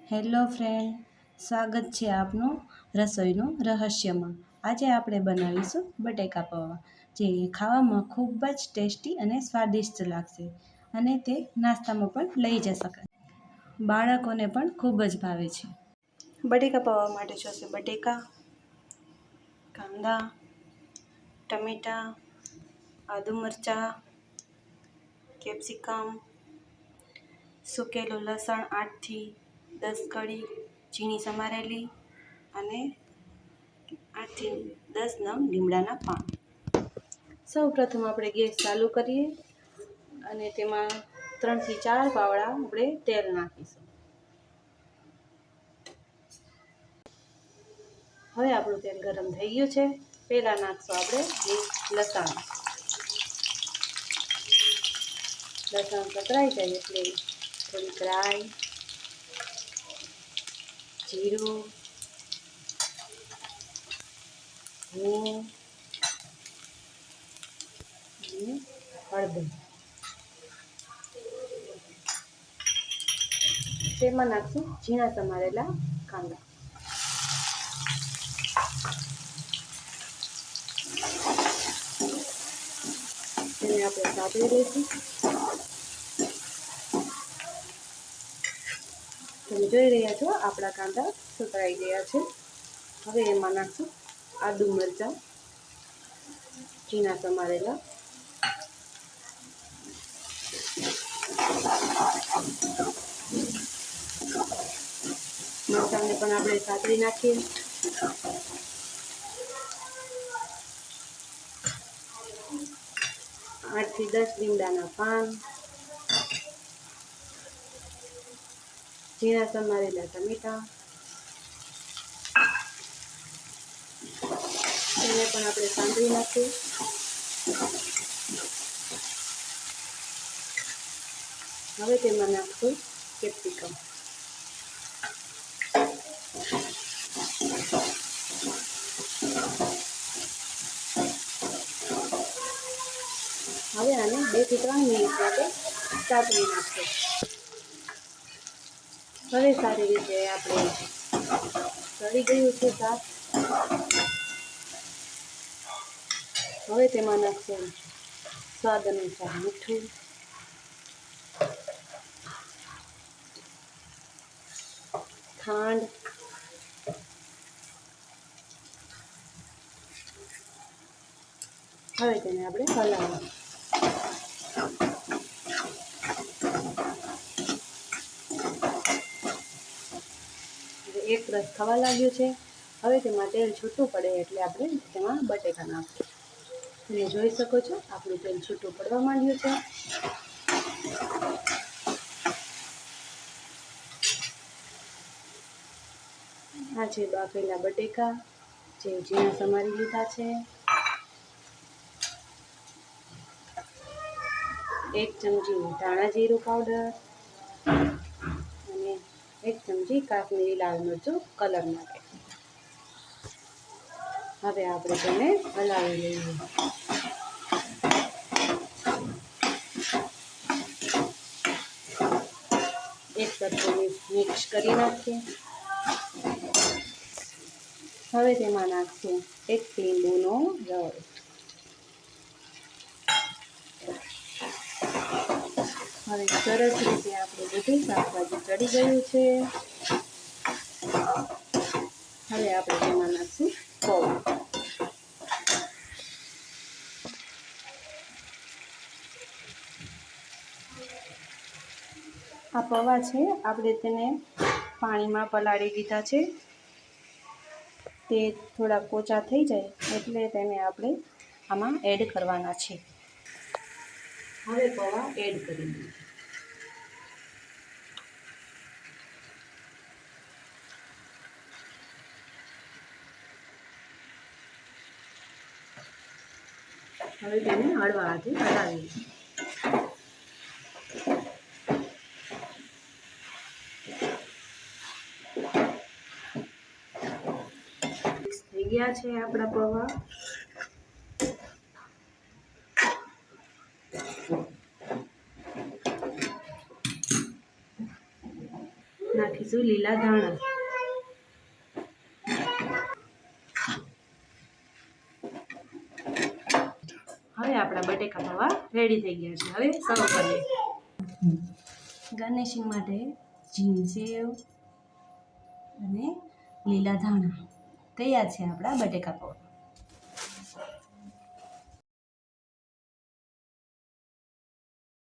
Hello friend, સ્વાગત છે આપનું રસોઈનું રહસ્યમાં. આજે આપણે બનાવીશું બટેકા પૌવા, જે ખાવામાં ખૂબ જ ટેસ્ટી અને સ્વાદિષ્ટ લાગશે અને તે નાસ્તામાં પણ લઈ જઈ શકાય. બાળકોને પણ ખૂબ જ ભાવે છે. બટેકા પૌવા માટે જોશે બટેકા, કાંદા, ટમેટાં, આદુ મરચાં, કેપ્સિકમ, સૂકેલું લસણ 8થી 10 કળી, ઝીણી સમારેલી અને 8થી 10 નંગ લીમડાના પાન. સૌ પ્રથમ આપણે ગેસ ચાલુ કરીએ અને તેમાં 3થી 4 પાવડા આપણે તેલ નાખીશું. હવે આપણું તેલ ગરમ થઈ ગયું છે. પહેલાં નાખશું આપણે લસણ. લસણ પકડાઈ જાય એટલે થોડીક રાઈ, જીરું, હિંગ અને હળદર. તેમાં નાખશું ઝીણા સમારેલા કાંદા. તેને આપણે સાતળી દઈશું. તમે જોઈ રહ્યા છો આપણા કાંદા સુકળાઈ ગયા છે. હવે એમાં નાખશું આદુ મરચાં ઝીણા સમારેલા, મરચાંને પણ આપણે સાતળી નાખીએ. 8થી 10 લીમડાના પાન, ઝીણા સમારેલા ટમેટાં, તેને પણ આપણે સાંતળી નાખીએ. હવે તેમાં નાખશું કેપ્સિકમ. હવે આને 2 થી 3 મિનિટ માટે સાતળી નાખીએ. હવે સારી રીતે આપણે તળી ગયું છે શાક. હવે તેમાં નાખશું સ્વાદ અનુસાર મીઠું, ખાંડ, હવે તેને આપણે હલાવવાનું. એક રસ થવા લાગ્યું છે. હવે તેમાં તેલ છૂટું પડે એટલે આપણે તેમાં બટેકા નાખીએ. તમે જોઈ શકો છો આપણું તેલ છૂટું પડવા માંડ્યું છે. આ છે બાફેલા બટેકા જે ઝીણા સમારી લીધા છે. 1 ચમચી ધાણા જીરું પાવડર અને 1 ચમચી કાશ્મીરી લાલ મરચું કલર માટે. હવે આપણે તેને હલાવી લઈએ. એક સરખું મિક્સ કરી નાખીએ. હવે તેમાં નાખશું 1 લીંબુનો રસ. હવે સરસ રીતે આપણે બધું શાકભાજી ચડી ગયું છે. હવે આપણે તેમાં નાખશું પૌવા. આ પૌવા છે આપણે તેને પાણીમાં પલાળી દીધા છે. તે થોડા પોચા થઈ જાય એટલે તેને આપણે આમાં એડ કરવાના છે. હવે પૌવા એડ કરી દઈએ. હવે તેને હળવા હાથે હલાવીએ. થઈ ગયા છે આપણા પૌવા. નાખી નાખીશું લીલા ધાણા. હવે આપણા બટેકા પૌવા રેડી થઈ ગયા છે. હવે સર્વ કરીએ. ગાર્નિશિંગ માટે ઝીણી સેવ અને લીલા ધાણા તૈયાર છે આપણા બટેકા પૌવા.